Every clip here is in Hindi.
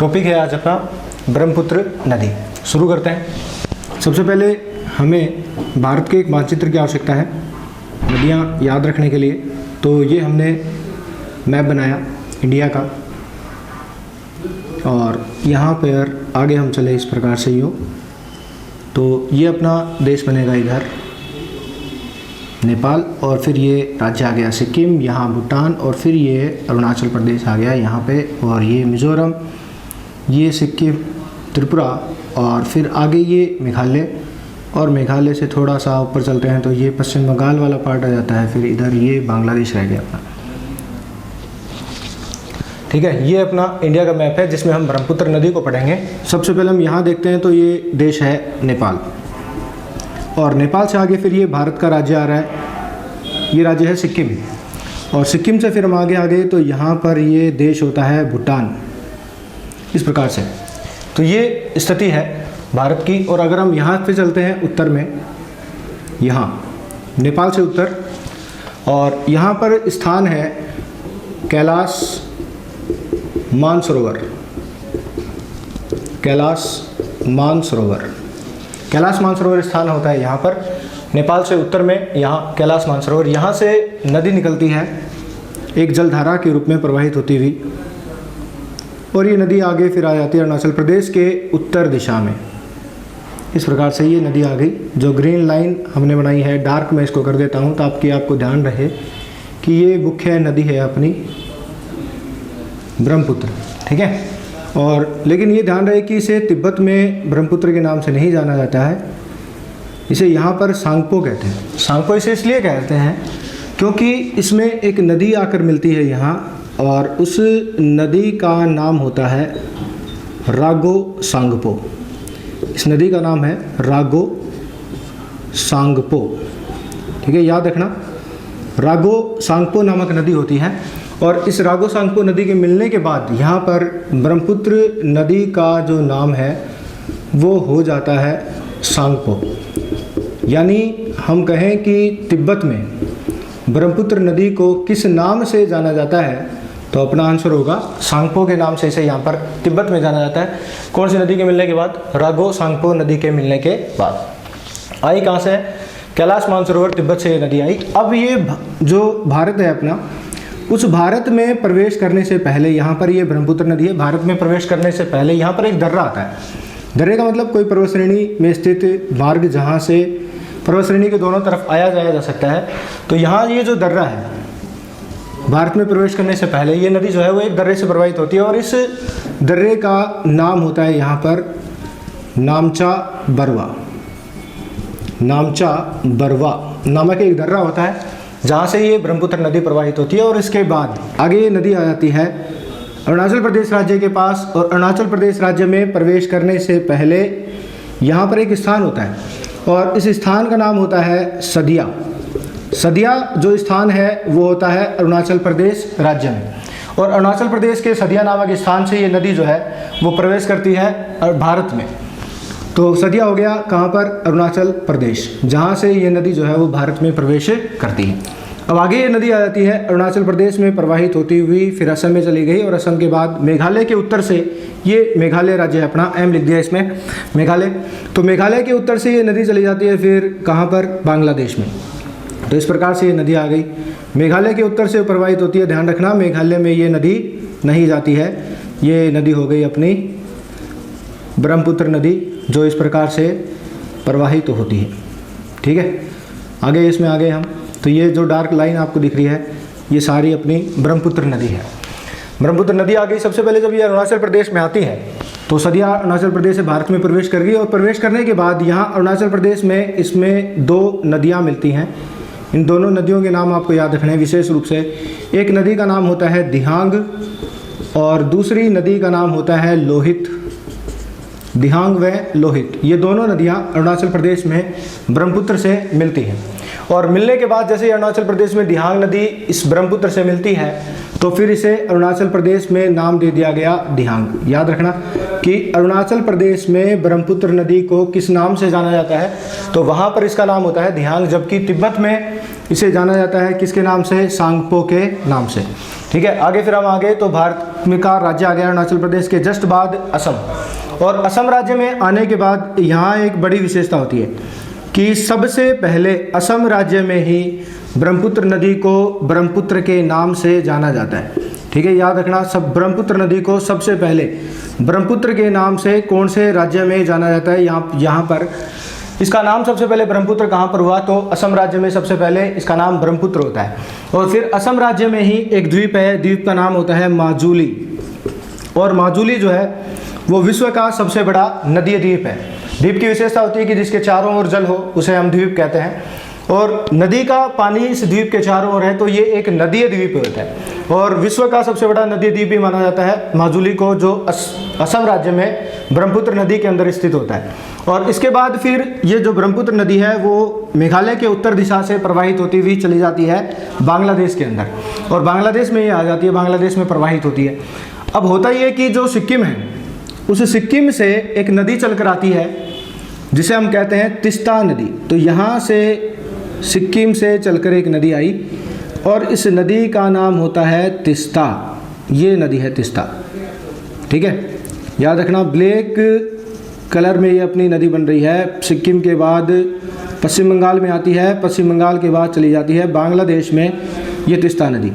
टॉपिक है आज अपना ब्रह्मपुत्र नदी। शुरू करते हैं। सबसे पहले हमें भारत के एक मानचित्र की आवश्यकता है नदियाँ याद रखने के लिए। तो ये हमने मैप बनाया इंडिया का, और यहाँ पर आगे हम चले इस प्रकार से यूँ, तो ये अपना देश बनेगा इधर नेपाल, और फिर ये राज्य आ गया सिक्किम, यहाँ भूटान, और फिर ये अरुणाचल प्रदेश आ गया यहाँ पे, और ये मिज़ोरम, ये सिक्किम, त्रिपुरा, और फिर आगे ये मेघालय, और मेघालय से थोड़ा सा ऊपर चलते हैं तो ये पश्चिम बंगाल वाला पार्ट आ जाता है, फिर इधर ये बांग्लादेश रह गया अपना। ठीक है, ये अपना इंडिया का मैप है जिसमें हम ब्रह्मपुत्र नदी को पढ़ेंगे। सबसे पहले हम यहाँ देखते हैं तो ये देश है नेपाल, और नेपाल से आगे फिर ये भारत का राज्य आ रहा है, ये राज्य है सिक्किम, और सिक्किम से फिर हम आगे तो यहाँ पर ये देश होता है भूटान, इस प्रकार से। तो ये स्थिति है भारत की। और अगर हम यहाँ पे चलते हैं उत्तर में, यहाँ नेपाल से उत्तर, और यहाँ पर स्थान है कैलाश मानसरोवर। कैलाश मानसरोवर स्थान होता है यहाँ पर नेपाल से उत्तर में। यहाँ कैलाश मानसरोवर, यहाँ से नदी निकलती है एक जलधारा के रूप में प्रवाहित होती हुई, और ये नदी आगे फिर आ जाती है अरुणाचल प्रदेश के उत्तर दिशा में। इस प्रकार से ये नदी आ गई। जो ग्रीन लाइन हमने बनाई है, डार्क में इसको कर देता हूँ ताकि आपको ध्यान रहे कि ये मुख्य नदी है अपनी ब्रह्मपुत्र। ठीक है, और लेकिन ये ध्यान रहे कि इसे तिब्बत में ब्रह्मपुत्र के नाम से नहीं जाना जाता है, इसे यहाँ पर सांगपो कहते हैं। सांगपो इसे इसलिए कहते हैं क्योंकि इसमें एक नदी आकर मिलती है यहाँ, और उस नदी का नाम होता है रागो सांगपो। इस नदी का नाम है रागो सांगपो। ठीक है, याद रखना, रागो सांगपो नामक नदी होती है, और इस रागो सांगपो नदी के मिलने के बाद यहाँ पर ब्रह्मपुत्र नदी का जो नाम है वो हो जाता है सांगपो। यानी हम कहें कि तिब्बत में ब्रह्मपुत्र नदी को किस नाम से जाना जाता है, तो अपना आंसर होगा सांगपो के नाम से इसे यहाँ पर तिब्बत में जाना जाता है। कौन सी नदी के मिलने के बाद? रागो सांगपो नदी के मिलने के बाद। आई कहाँ से? कैलाश मानसरोवर, तिब्बत से ये नदी आई। अब ये जो भारत है अपना, उस भारत में प्रवेश करने से पहले, यहाँ पर ये ब्रह्मपुत्र नदी है, भारत में प्रवेश करने से पहले यहाँ पर एक दर्रा आता है। दर्रे का मतलब कोई पर्वत श्रेणी में स्थित मार्ग जहाँ से पर्वत श्रेणी के दोनों तरफ आया जाया जा सकता है। तो यहाँ ये जो दर्रा है, भारत में प्रवेश करने से पहले ये नदी जो है वो एक दर्रे से प्रवाहित होती है, और इस दर्रे का नाम होता है यहाँ पर नामचा बरवा नामक एक दर्रा होता है, जहाँ से ये ब्रह्मपुत्र नदी प्रवाहित होती है। और इसके बाद आगे ये नदी आ जाती है अरुणाचल प्रदेश राज्य के पास, और अरुणाचल प्रदेश राज्य में प्रवेश करने से पहले यहाँ पर एक स्थान होता है, और इस स्थान का नाम होता है सदिया। सदिया जो स्थान है वो होता है अरुणाचल प्रदेश राज्य में, और अरुणाचल प्रदेश के सदिया नामक स्थान से ये नदी जो है वो प्रवेश करती है भारत में। तो सदिया हो गया कहाँ पर? अरुणाचल प्रदेश, जहाँ से ये नदी जो है वो भारत में प्रवेश करती है। अब आगे ये नदी आ जाती है अरुणाचल प्रदेश में प्रवाहित होती हुई, फिर असम में चली गई, और असम के बाद मेघालय के उत्तर से, ये मेघालय राज्य है अपना, एम लिख दिया इसमें मेघालय। तो मेघालय के उत्तर से ये नदी चली जाती है फिर कहाँ पर? बांग्लादेश में। तो इस प्रकार से ये नदी आ गई, मेघालय के उत्तर से प्रवाहित होती है। ध्यान रखना, मेघालय में ये नदी नहीं जाती है, ये नदी हो गई अपनी ब्रह्मपुत्र नदी, जो इस प्रकार से प्रवाहित होती है। ठीक है, आगे इसमें आगे हम, तो ये जो डार्क लाइन आपको दिख रही है ये सारी अपनी ब्रह्मपुत्र नदी है। ब्रह्मपुत्र नदी आ गई। सबसे पहले जब ये अरुणाचल प्रदेश में आती है तो सदिया अरुणाचल प्रदेश से भारत में प्रवेश कर गई, और प्रवेश करने के बाद यहाँ अरुणाचल प्रदेश में इसमें दो नदियाँ मिलती हैं। इन दोनों नदियों के नाम आपको याद रखने हैं विशेष रूप से। एक नदी का नाम होता है दिहांग, और दूसरी नदी का नाम होता है लोहित। दिहांग व लोहित, ये दोनों नदियाँ अरुणाचल प्रदेश में ब्रह्मपुत्र से मिलती हैं। और मिलने के बाद जैसे अरुणाचल प्रदेश में दिहांग नदी इस ब्रह्मपुत्र से मिलती है, तो फिर इसे अरुणाचल प्रदेश में नाम दे दिया गया दिहांग। याद रखना कि अरुणाचल प्रदेश में ब्रह्मपुत्र नदी को किस नाम से जाना जाता है, तो वहाँ पर इसका नाम होता है दिहांग, जबकि तिब्बत में इसे जाना जाता है किसके नाम से? सांगपो के नाम से। ठीक है। आगे फिर हम आगे तो भारत में का राज्य आ गया अरुणाचल प्रदेश के जस्ट बाद असम, और असम राज्य में आने के बाद यहाँ एक बड़ी विशेषता होती है कि सबसे पहले असम राज्य में ही ब्रह्मपुत्र नदी को ब्रह्मपुत्र के नाम से जाना जाता है। ठीक है, याद रखना, सब ब्रह्मपुत्र नदी को सबसे पहले ब्रह्मपुत्र के नाम से कौन से राज्य में जाना जाता है। यहाँ पर इसका नाम सबसे पहले ब्रह्मपुत्र कहाँ पर हुआ, तो असम राज्य में सबसे पहले इसका नाम ब्रह्मपुत्र होता है। और फिर असम राज्य में ही एक द्वीप है, द्वीप का नाम होता है माजुली, और माजुली जो है वो विश्व का सबसे बड़ा नदीय द्वीप है। द्वीप की विशेषता होती है कि जिसके चारों ओर जल हो उसे हम द्वीप कहते हैं, और नदी का पानी इस द्वीप के चारों ओर है, तो ये एक नदीय द्वीप होता है। और विश्व का सबसे बड़ा नदीय द्वीप भी माना जाता है माजुली को, जो असम राज्य में ब्रह्मपुत्र नदी के अंदर स्थित होता है। और इसके बाद फिर ये जो ब्रह्मपुत्र नदी है वो मेघालय के उत्तर दिशा से प्रवाहित होती हुई चली जाती है बांग्लादेश के अंदर, और बांग्लादेश में ये आ जाती है, बांग्लादेश में प्रवाहित होती है। अब होता ये कि जो सिक्किम है उस सिक्किम से एक नदी चलकर आती है जिसे हम कहते हैं तिस्ता नदी। तो यहाँ से सिक्किम से चलकर एक नदी आई और इस नदी का नाम होता है तिस्ता, ये नदी है तिस्ता। ठीक है, याद रखना, ब्लैक कलर में ये अपनी नदी बन रही है। सिक्किम के बाद पश्चिम बंगाल में आती है, पश्चिम बंगाल के बाद चली जाती है बांग्लादेश में, ये तिस्ता नदी।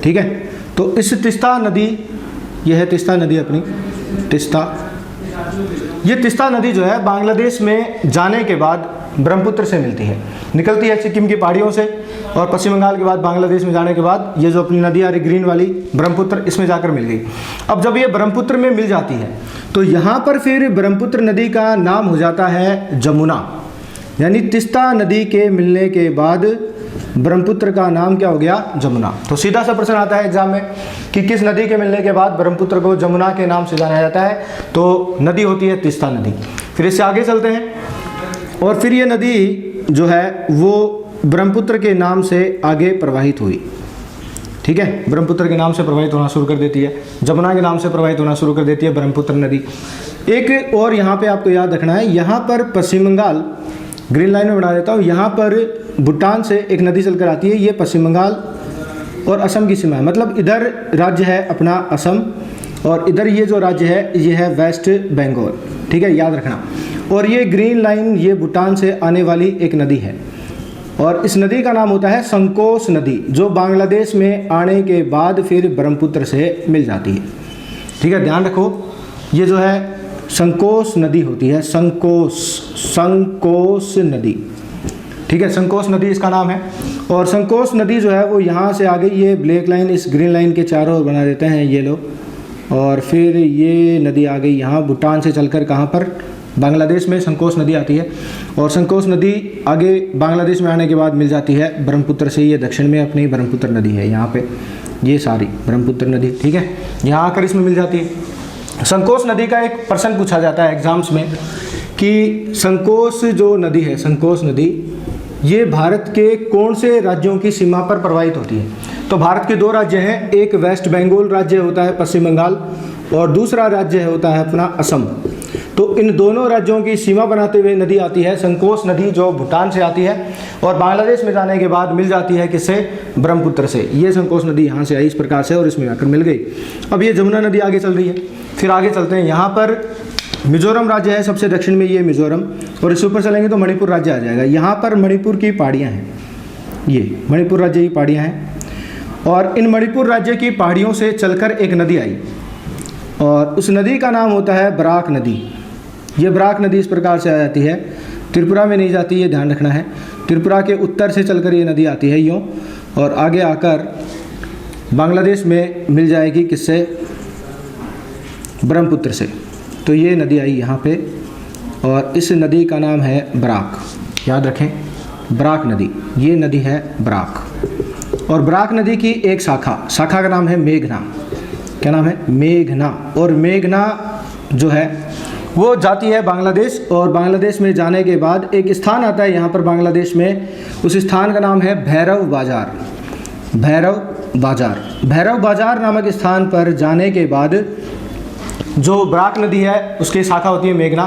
ठीक है, तो इस तिस्ता नदी, ये है तिस्ता नदी अपनी तिस्ता। ये तिस्ता नदी जो है बांग्लादेश में जाने के बाद ब्रह्मपुत्र से मिलती है, निकलती है सिक्किम की पहाड़ियों से, और पश्चिम बंगाल के बाद बांग्लादेश में जाने के बाद ये जो अपनी नदी आ रही ग्रीन वाली ब्रह्मपुत्र, इसमें जाकर मिल गई। अब जब ये ब्रह्मपुत्र में मिल जाती है तो यहाँ पर फिर ब्रह्मपुत्र नदी का नाम हो जाता है जमुना, यानी तिस्ता नदी के मिलने के बाद ब्रह्मपुत्र का नाम क्या हो गया, जमुना। तो सीधा सा प्रश्न आता है एग्जाम में कि किस नदी के मिलने के बाद ब्रह्मपुत्र को जमुना के नाम से जाना जाता है, तो नदी होती है तिस्ता नदी। फिर इससे आगे चलते हैं, और फिर ये नदी जो है वो ब्रह्मपुत्र के नाम से आगे प्रवाहित हुई। ठीक है, ब्रह्मपुत्र के नाम से प्रवाहित होना शुरू कर देती है, जमुना के नाम से प्रवाहित होना शुरू कर देती है ब्रह्मपुत्र नदी। एक और यहाँ पे आपको याद रखना है, यहाँ पर पश्चिम बंगाल, ग्रीन लाइन में बना देता हूँ, यहाँ पर भूटान से एक नदी चलकर आती है, ये पश्चिम बंगाल और असम की सीमा है। मतलब इधर राज्य है अपना असम, और इधर ये जो राज्य है ये है वेस्ट बंगाल। ठीक है, याद रखना। और ये ग्रीन लाइन, ये भूटान से आने वाली एक नदी है, और इस नदी का नाम होता है संकोस नदी, जो बांग्लादेश में आने के बाद फिर ब्रह्मपुत्र से मिल जाती है। ठीक है, ध्यान रखो, ये जो है संकोस नदी होती है, संकोस नदी। ठीक है, संकोस नदी इसका नाम है। और संकोस नदी जो है वो यहाँ से आ गई, ये ब्लैक लाइन इस ग्रीन लाइन के चारों ओर बना देते हैं ये लोग, और फिर ये नदी आ गई यहाँ भूटान से चलकर कहाँ पर, बांग्लादेश में संकोस नदी आती है। और संकोस नदी आगे बांग्लादेश में आने के बाद मिल जाती है ब्रह्मपुत्र से, ये दक्षिण में अपनी ब्रह्मपुत्र नदी है यहाँ पे, ये सारी ब्रह्मपुत्र नदी। ठीक है, यहाँ आकर इसमें मिल जाती है। संकोस नदी का एक प्रश्न पूछा जाता है एग्जाम्स में कि संकोस जो नदी है, संकोस नदी, ये भारत के कौन से राज्यों की सीमा पर प्रवाहित होती है। तो भारत के दो राज्य हैं, एक वेस्ट बंगाल राज्य होता है पश्चिम बंगाल, और दूसरा राज्य होता है अपना असम। तो इन दोनों राज्यों की सीमा बनाते हुए नदी आती है संकोस नदी, जो भूटान से आती है और बांग्लादेश में जाने के बाद मिल जाती है किससे, ब्रह्मपुत्र से। ये संकोस नदी यहाँ से आई इस प्रकार से और इसमें आकर मिल गई। अब ये जमुना नदी आगे चल रही है। फिर आगे चलते हैं, यहाँ पर मिजोरम राज्य है सबसे दक्षिण में, ये मिजोरम, और इसके ऊपर चलेंगे तो मणिपुर राज्य आ जाएगा। यहाँ पर मणिपुर की पहाड़ियाँ हैं, ये मणिपुर राज्य की पहाड़ियाँ हैं, और इन मणिपुर राज्य की पहाड़ियों से चलकर एक नदी आई, और उस नदी का नाम होता है बराक नदी। ये बराक नदी इस प्रकार से आ जाती है, त्रिपुरा में नहीं जाती, ये ध्यान रखना है। त्रिपुरा के उत्तर से चलकर ये नदी आती है यूँ, और आगे आकर बांग्लादेश में मिल जाएगी किससे, ब्रह्मपुत्र से। तो ये नदी आई यहाँ पे, और इस नदी का नाम है बराक, याद रखें, बराक नदी, ये नदी है बराक। और बराक नदी की एक शाखा का नाम है मेघना। क्या नाम है, मेघना। और मेघना जो है वो जाती है बांग्लादेश, और बांग्लादेश में जाने के बाद एक स्थान आता है यहाँ पर बांग्लादेश में, उस स्थान का नाम है भैरव बाजार। भैरव बाजार नामक स्थान पर जाने के बाद जो बराक नदी है उसकी शाखा होती है मेघना,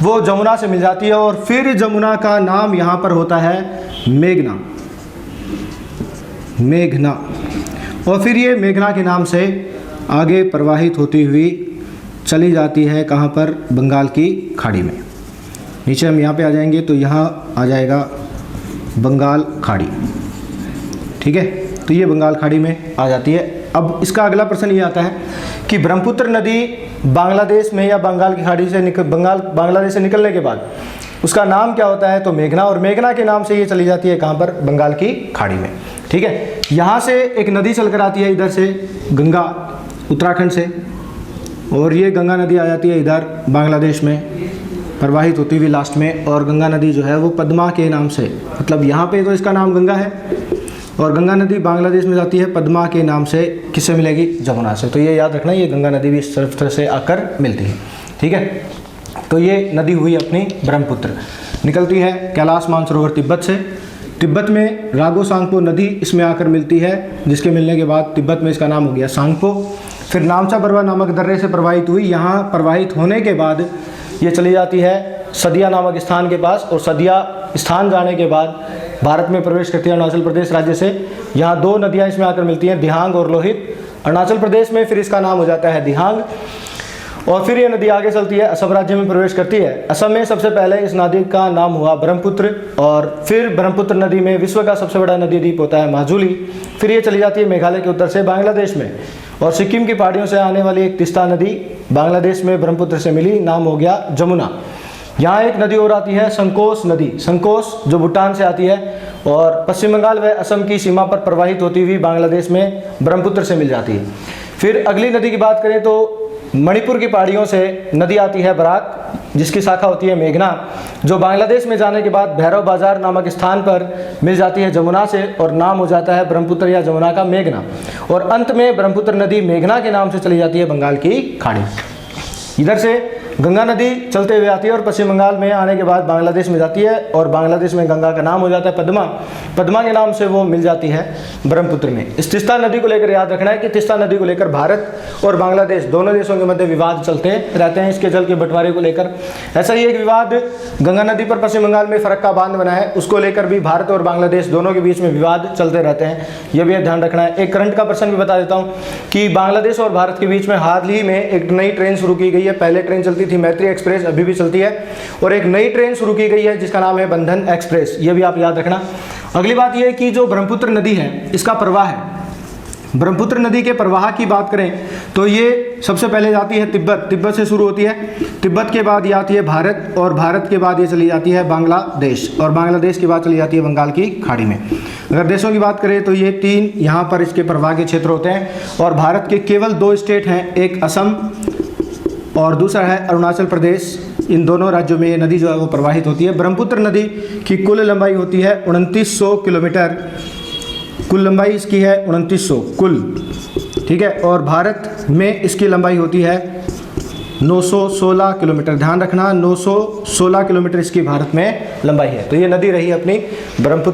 वो जमुना से मिल जाती है, और फिर जमुना का नाम यहाँ पर होता है मेघना। और फिर ये मेघना के नाम से आगे प्रवाहित होती हुई चली जाती है कहाँ पर, बंगाल की खाड़ी में। नीचे हम यहाँ पे आ जाएंगे तो यहाँ आ जाएगा बंगाल खाड़ी, ठीक है। तो ये बंगाल खाड़ी में आ जाती है। अब इसका अगला प्रश्न ये आता है कि ब्रह्मपुत्र नदी बांग्लादेश में या बंगाल की खाड़ी से बांग्लादेश से निकलने के बाद उसका नाम क्या होता है, तो मेघना, और मेघना के नाम से ये चली जाती है कहाँ पर, बंगाल की खाड़ी में, ठीक है। यहाँ से एक नदी चलकर आती है इधर से, गंगा, उत्तराखंड से, और ये गंगा नदी आ जाती है इधर बांग्लादेश में प्रवाहित होती हुई लास्ट में। और गंगा नदी जो है वो पद्मा के नाम से, मतलब यहाँ पे तो इसका नाम गंगा है, और गंगा नदी बांग्लादेश में जाती है पद्मा के नाम से, किससे मिलेगी, जमुना से। तो ये याद रखना, ये गंगा नदी भी इस तरफ से आकर मिलती है, ठीक है। तो ये नदी हुई अपनी ब्रह्मपुत्र, निकलती है कैलाश मानसरोवर तिब्बत से। तिब्बत में रागो सांगपो नदी इसमें आकर मिलती है, जिसके मिलने के बाद तिब्बत में इसका नाम हो गया सांगपो। फिर नामचा बरवा नामक दर्रे से प्रवाहित हुई, यहाँ प्रवाहित होने के बाद ये चली जाती है सदिया नामक स्थान के पास, और सदिया स्थान जाने के बाद भारत में प्रवेश करती है अरुणाचल प्रदेश राज्य से। यहाँ दो नदियाँ इसमें आकर मिलती हैं, दिहांग और लोहित। अरुणाचल प्रदेश में फिर इसका नाम हो जाता है दिहांग, और फिर ये नदी आगे चलती है, असम राज्य में प्रवेश करती है। असम में सबसे पहले इस नदी का नाम हुआ ब्रह्मपुत्र, और फिर ब्रह्मपुत्र नदी में विश्व का सबसे बड़ा नदी द्वीप होता है माजुली। फिर ये चली जाती है मेघालय के उत्तर से बांग्लादेश में, और सिक्किम की पहाड़ियों से आने वाली एक तिस्ता नदी बांग्लादेश में ब्रह्मपुत्र से मिली, नाम हो गया जमुना। यहाँ एक नदी और आती है संकोस नदी, संकोस जो भूटान से आती है और पश्चिम बंगाल व असम की सीमा पर प्रवाहित होती हुई बांग्लादेश में ब्रह्मपुत्र से मिल जाती है। फिर अगली नदी की बात करें तो मणिपुर की पहाड़ियों से नदी आती है बराक, जिसकी शाखा होती है मेघना, जो बांग्लादेश में जाने के बाद भैरव बाजार नामक स्थान पर मिल जाती है जमुना से, और नाम हो जाता है ब्रह्मपुत्र या जमुना का मेघना। और अंत में ब्रह्मपुत्र नदी मेघना के नाम से चली जाती है बंगाल की खाड़ी। इधर से गंगा नदी चलते हुए आती है और पश्चिम बंगाल में आने के बाद बांग्लादेश में जाती है, और बांग्लादेश में गंगा का नाम हो जाता है पद्मा, पद्मा के नाम से वो मिल जाती है ब्रह्मपुत्र में। इस तिस्ता नदी को लेकर याद रखना है कि तिस्ता नदी को लेकर भारत और बांग्लादेश दोनों देशों के मध्य विवाद चलते रहते हैं इसके जल के बंटवारे को लेकर। ऐसा ही एक विवाद गंगा नदी पर पश्चिम बंगाल में फरक्का बांध बना है, उसको लेकर भी भारत और बांग्लादेश दोनों के बीच में विवाद चलते रहते हैं, यह भी ध्यान रखना है। एक करंट का प्रश्न भी बता देता हूँ कि बांग्लादेश और भारत के बीच में हाल ही में एक नई ट्रेन शुरू की गई है। पहले ट्रेन चलती थी मैत्री एक्सप्रेस, अभी भी चलती है, और एक नई ट्रेन शुरू की गई है जिसका नाम है बंधन एक्सप्रेस, ये भी आप याद रखना। अगली बात यह है कि जो ब्रह्मपुत्र नदी है इसका प्रवाह है, ब्रह्मपुत्र नदी के प्रवाह की बात करें तो ये सबसे पहले जाती है तिब्बत, तिब्बत से शुरू होती है, तिब्बत के बाद ये आती है भारत, और भारत के बाद ये चली जाती है बांग्लादेश, और बांग्लादेश के बाद चली जाती है बंगाल की खाड़ी में। अगर देशों की बात करें तो ये तीन यहाँ पर इसके प्रवाह के क्षेत्र होते हैं, और भारत के केवल दो स्टेट हैं, एक असम और दूसरा है अरुणाचल प्रदेश। इन दोनों राज्यों में ये नदी जो है वो प्रवाहित होती है। ब्रह्मपुत्र नदी की कुल लंबाई होती है 2900 किलोमीटर, कुल लंबाई इसकी है 2900 कुल, ठीक है। और भारत में इसकी लंबाई होती है 916 किलोमीटर, ध्यान रखना 916 किलोमीटर इसकी भारत में लंबाई है। तो ये नदी रही अपनी ब्रह्मपुत्र।